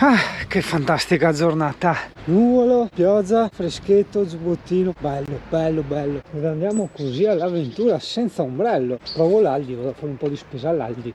Ah, che fantastica giornata. Nuvolo, pioggia, freschetto, giubbottino. Bello, bello, bello. Ed andiamo così all'avventura senza ombrello. Provo l'Aldi, vado a fare un po' di spesa all'Aldi.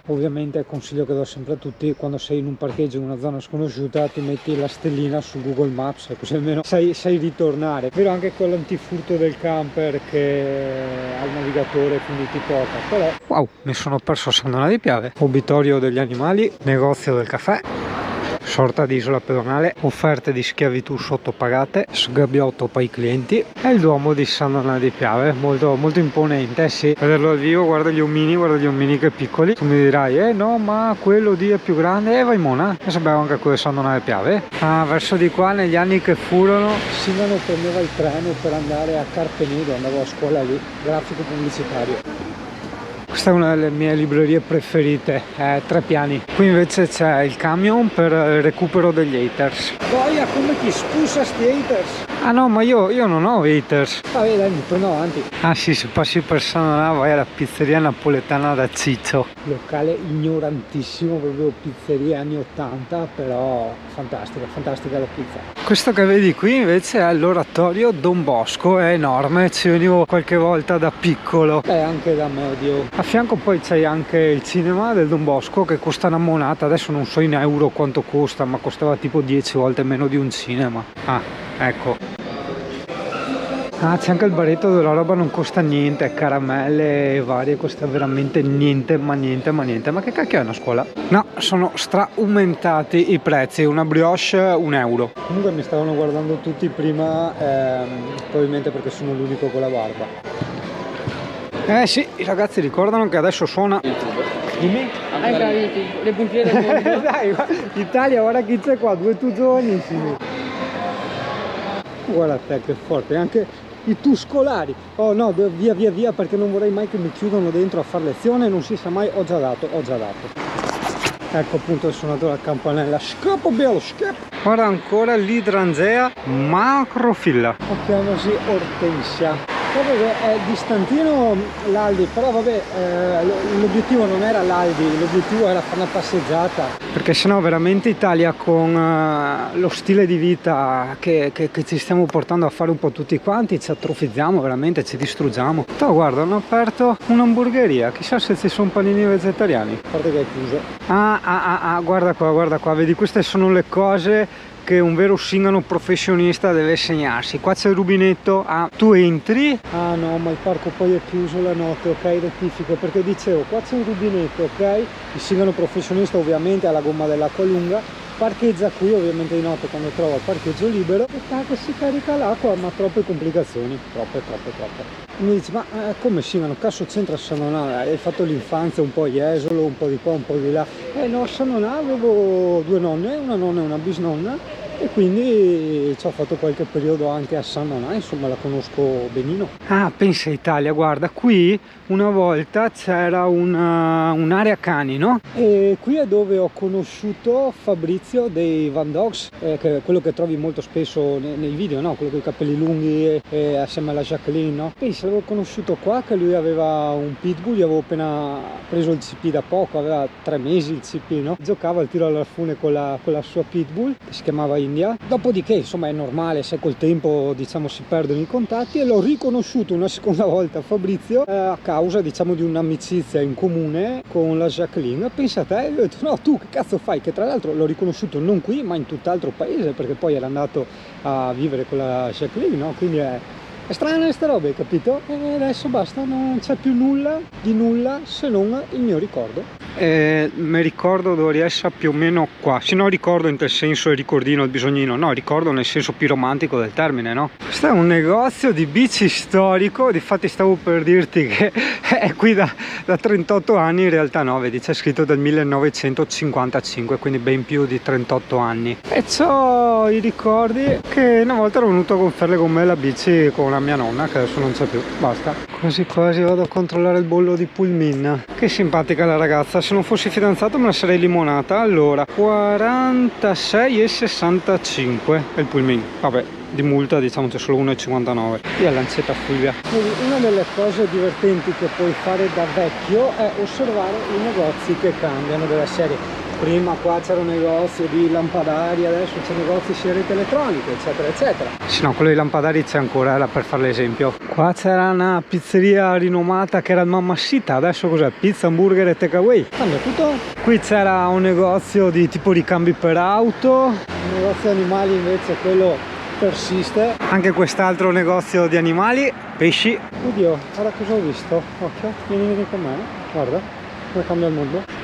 Ovviamente il consiglio che do sempre a tutti: quando sei in un parcheggio in una zona sconosciuta ti metti la stellina su Google Maps, così almeno sai ritornare. Vero anche con l'antifurto del camper che ha il navigatore, quindi ti porta. Però wow, mi sono perso San Donà di Piave. Obitorio degli animali, negozio del caffè, sorta di isola pedonale, offerte di schiavitù sottopagate, sgabbiotto per i clienti, e il Duomo di San Donà di Piave, molto, molto imponente, sì. Vederlo al vivo, guarda gli omini che piccoli. Tu mi dirai, no, ma quello lì è più grande, vai mona, e sapevo anche quello di San Donà di Piave. Ah, verso di qua, negli anni che furono, Singano prendeva il treno per andare a Carpenedo, andavo a scuola lì, grafico pubblicitario. Questa è una delle mie librerie preferite, 3 piani. Qui invece c'è il camion per il recupero degli haters. Boia, come ti scusa sti haters? Ah no, ma io non ho haters. Vabbè dai, mi prendo avanti. Ah sì, se passi per San Donà vai alla pizzeria napoletana da Ciccio. Locale ignorantissimo, proprio pizzeria anni 80, però fantastica, fantastica la pizza. Questo che vedi qui invece è l'oratorio Don Bosco, è enorme, ci venivo qualche volta da piccolo. E anche da medio. A fianco poi c'è anche il cinema del Don Bosco che costa una monata, adesso non so in euro quanto costa, ma costava tipo 10 volte meno di un cinema. Ah, ecco. Ah, c'è anche il baretto dove la roba non costa niente, caramelle varie, costa veramente niente, ma niente, ma niente. Ma che cacchio è una scuola? No, sono straumentati i prezzi, una brioche 1 euro. Comunque mi stavano guardando tutti prima, probabilmente perché sono l'unico con la barba. Eh sì, i ragazzi ricordano che adesso suona... Dimmi? Le puntiere. Dai, Italia, guarda chi c'è qua, 2 tu giovanissimi. Guarda te che forte, anche i tuscolari. Oh no, via via via, perché non vorrei mai che mi chiudono dentro a far lezione, non si sa mai, ho già dato. Ecco appunto è suonato la campanella. Scappo bello, scappo. Guarda ancora l'idrangea macrofilla. O chiamasi ortensia. Poi è distantino l'Aldi, però vabbè, l'obiettivo non era l'Aldi, l'obiettivo era fare una passeggiata. Perché sennò veramente Italia, con lo stile di vita che ci stiamo portando a fare un po' tutti quanti, ci atrofizziamo veramente, ci distruggiamo. Però guarda, hanno aperto un'hamburgeria, chissà se ci sono panini vegetariani. A parte che è chiuso. Guarda qua, vedi, queste sono le cose che un vero singano professionista deve segnarsi. Qua c'è il rubinetto, tu entri. Ah no, ma il parco poi è chiuso la notte, ok, rettifico, perché dicevo, qua c'è un rubinetto, ok, il singano professionista ovviamente ha la gomma dell'acqua lunga, parcheggia qui ovviamente di notte quando trova il parcheggio libero e tac, si carica l'acqua, ma troppe complicazioni, troppe. Mi dice, ma come Singano, cazzo c'entra San Donà? Hai fatto l'infanzia un po' a Jesolo, un po' di qua, un po' di là. No, a San Donà avevo 2 nonne, una nonna e una bisnonna, e quindi ci ho fatto qualche periodo anche a San Donà, insomma la conosco benino. Ah, pensa Italia, guarda, qui una volta c'era un'area cani, no? E qui è dove ho conosciuto Fabrizio dei Van Dogs, che è quello che trovi molto spesso nei video, no? Quello con i capelli lunghi assieme alla Jacqueline, no? Pensa, l'avevo conosciuto qua, che lui aveva un pitbull, gli avevo appena preso il CP da poco, aveva 3 mesi il CP, no? Giocava al tiro all'arfune con la sua pitbull, che si chiamava India. Dopodiché, insomma, è normale, se col tempo, diciamo, si perdono i contatti, e l'ho riconosciuto una seconda volta Fabrizio a causa, diciamo, di un'amicizia in comune con la Jacqueline. Pensa a te, e ho detto, no, tu che cazzo fai? Che tra l'altro l'ho riconosciuto non qui, ma in tutt'altro paese, perché poi era andato a vivere con la Jacqueline, no? Quindi è strana queste robe, capito? E adesso basta, non c'è più nulla di nulla se non il mio ricordo. Mi ricordo dove riesce più o meno qua, se no ricordo in tal senso il ricordino, il bisognino, no, ricordo nel senso più romantico del termine, no? Questo è un negozio di bici storico, difatti stavo per dirti che è qui da 38 anni, in realtà no, vedi, c'è scritto del 1955, quindi ben più di 38 anni. E c'ho i ricordi che una volta ero venuto a gonfiare con me la bici con la mia nonna, che adesso non c'è più, basta. Quasi quasi vado a controllare il bollo di Pulmin. Che simpatica la ragazza, se non fossi fidanzato me la sarei limonata. Allora, 46,65 è il Pulmin, vabbè, di multa diciamo c'è solo 1,59. E a Lancetta Fulvia. Una delle cose divertenti che puoi fare da vecchio è osservare i negozi che cambiano, della serie. prima qua c'era un negozio di lampadari, adesso c'è negozio di rete elettronica, eccetera eccetera. Sì, no, quello dei lampadari c'è ancora, era per fare l'esempio. Qua c'era una pizzeria rinomata che era il Mamma Sita, adesso cos'è? Pizza, hamburger e takeaway. Cambia tutto. Qui c'era un negozio di tipo ricambi per auto, un negozio di animali invece quello persiste. Anche quest'altro negozio di animali, pesci. Oddio, guarda cosa ho visto. Occhio, vieni con me, guarda come cambia il mondo.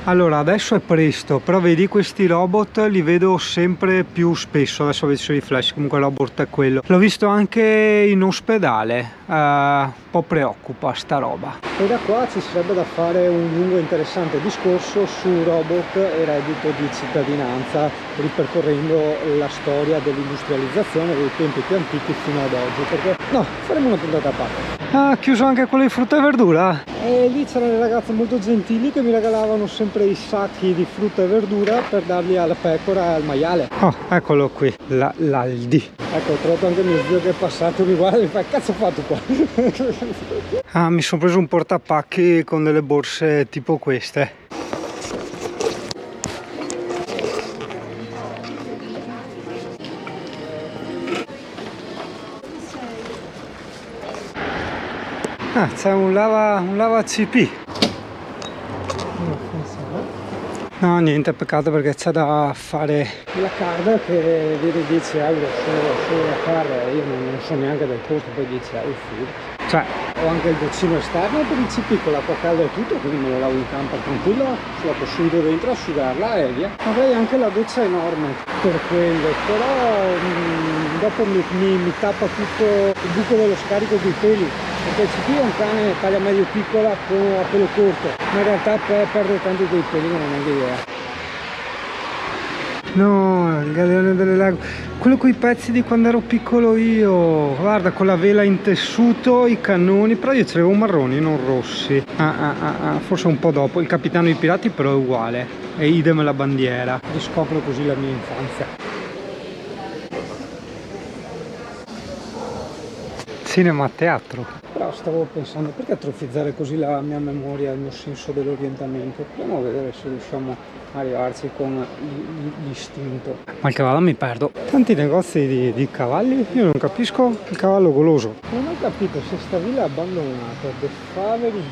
Allora, adesso è presto, però vedi questi robot li vedo sempre più spesso, adesso vedo i flash, comunque il robot è quello. L'ho visto anche in ospedale, un po' preoccupa sta roba. E da qua ci sarebbe da fare un lungo e interessante discorso su robot e reddito di cittadinanza, ripercorrendo la storia dell'industrializzazione dei tempi più antichi fino ad oggi, perché no, faremo una puntata a parte. Ah, chiuso anche quello di frutta e verdura. E lì c'erano le ragazze molto gentili che mi regalavano sempre i sacchi di frutta e verdura per darli alla pecora e al maiale. Oh, eccolo qui, l'Aldi. Ecco, ho trovato anche mio zio che è passato, mi guarda e mi fa: che cazzo ho fatto qua? Ah, mi sono preso un portapacchi con delle borse tipo queste. Ah, c'è un lava CP. No, niente, peccato perché c'è da fare la card che vede 10 euro solo la card, io non so neanche del costo, poi 10 euro cioè, ho anche il boccino esterno per il CP con l'acqua calda e tutto, quindi me lo lavo in camper tranquillo, ce la posso subito dentro, asciugarla e via. Avrei anche la doccia enorme per quello, però dopo mi tappa tutto il buco dello scarico dei peli, perché il CP è un cane taglia medio piccola con a pelo corto, ma in realtà perde tanti dei peli, non ho idea. No, il galeone delle Lego, quello con i pezzi di quando ero piccolo io, guarda, con la vela in tessuto, i cannoni, però io ce l'avevo marroni, non rossi. Forse un po' dopo, il capitano dei pirati però è uguale, e idem la bandiera. Riscopro così la mia infanzia. Cinema, teatro. Però stavo pensando, perché atrofizzare così la mia memoria, il mio senso dell'orientamento? Proviamo a vedere se riusciamo a arrivarci con l'istinto. Ma il cavallo mi perdo. Tanti negozi di cavalli, io non capisco il cavallo goloso. Non ho mai capito se sta villa è abbandonata. The Faveri.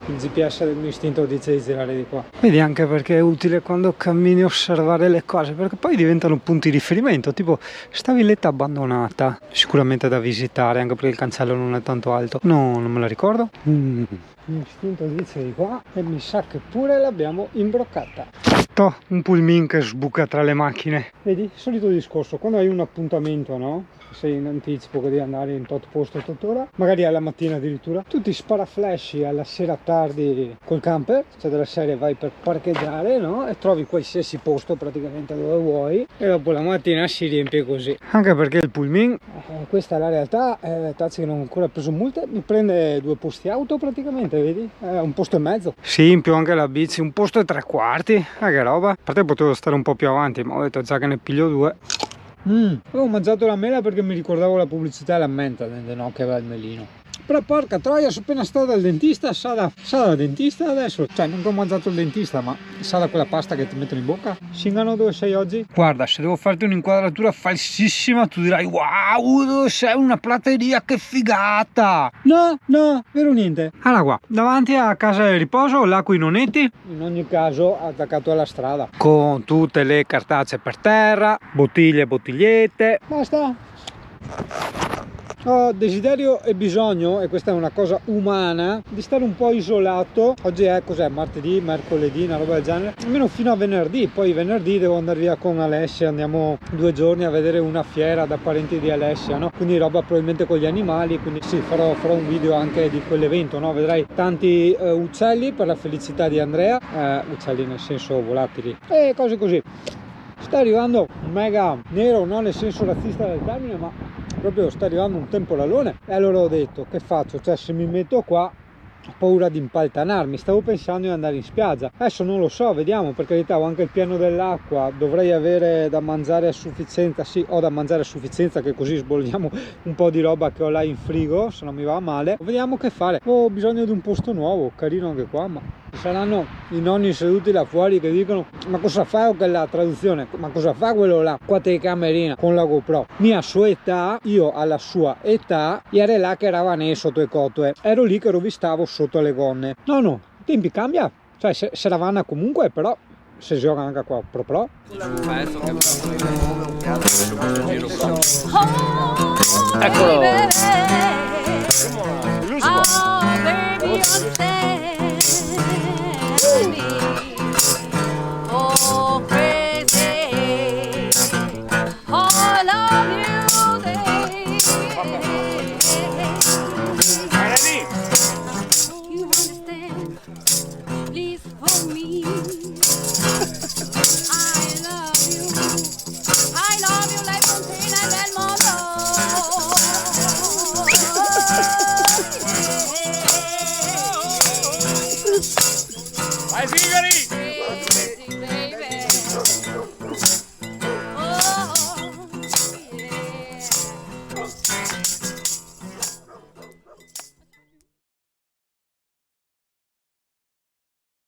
Il GPS del mio istinto dice di girare di qua. Vedi, anche perché è utile quando cammini osservare le cose, perché poi diventano punti di riferimento, tipo sta villetta abbandonata, sicuramente da visitare, anche perché il cancello non è tanto alto. No, non me la ricordo. Il mio istinto dice di qua e mi sa che pure l'abbiamo imbroccata. Un pulmin che sbuca tra le macchine. Vedi, solito discorso, quando hai un appuntamento, no? Sei in anticipo che devi andare in tot posto, tot ora, magari alla mattina addirittura, tu ti sparaflasci alla sera tardi col camper, cioè della serie vai per parcheggiare, no? E trovi qualsiasi posto praticamente dove vuoi e dopo la mattina si riempie così. Anche perché il pulmin, questa è la realtà, Tazzi che non ho ancora preso multe, mi prende 2 posti auto praticamente, vedi? Un posto e mezzo. Sì, in più anche la bici, un posto e 3/4, che roba. A parte potevo stare un po' più avanti, ma ho detto già che ne piglio 2. Avevo mangiato la mela perché mi ricordavo la pubblicità della menta, no, che aveva il melino. Però porca troia, sono appena stato dal dentista, sa da dentista adesso. Cioè, non ho mangiato il dentista, ma sa da quella pasta che ti mettono in bocca. Singano, dove sei oggi? Guarda, se devo farti un'inquadratura falsissima, tu dirai: wow, dove sei? Una prateria, che figata! No, vero niente. Allora qua, davanti a casa di riposo, là coi nonetti. In ogni caso, attaccato alla strada. Con tutte le cartacee per terra, bottiglie e bottigliette. Basta. Ho desiderio e bisogno, e questa è una cosa umana, di stare un po' isolato. Oggi è cos'è? Martedì, mercoledì, una roba del genere, almeno fino a venerdì. Poi venerdì devo andare via con Alessia, andiamo 2 giorni a vedere una fiera da parenti di Alessia, no? Quindi roba probabilmente con gli animali, quindi sì, farò un video anche di quell'evento, no? Vedrai tanti uccelli per la felicità di Andrea, uccelli nel senso volatili e cose così. Sta arrivando un mega nero, non nel senso razzista del termine, ma proprio sta arrivando un temporalone, e allora ho detto: che faccio? Cioè, se mi metto qua ho paura di impaltanarmi, stavo pensando di andare in spiaggia, adesso non lo so, vediamo, per carità ho anche il piano dell'acqua, dovrei avere da mangiare a sufficienza, sì ho da mangiare a sufficienza, che così sbolliamo un po' di roba che ho là in frigo, se non mi va male, vediamo che fare, ho bisogno di un posto nuovo, carino anche qua, ma saranno i nonni seduti là fuori che dicono ma cosa fa quella traduzione, ma cosa fa quello là qua camerina con la GoPro, mia sua età, io alla sua età ieri là che eravane sotto i cotue, ero lì che rovistavo sotto le gonne, no i tempi cambia, cioè se ravana comunque, però se gioca anche qua proprio Eccolo. Oh, crazy. I love you, baby. You understand? Please hold me. I love you like Fontaine and Belmondo. Vai Sigari!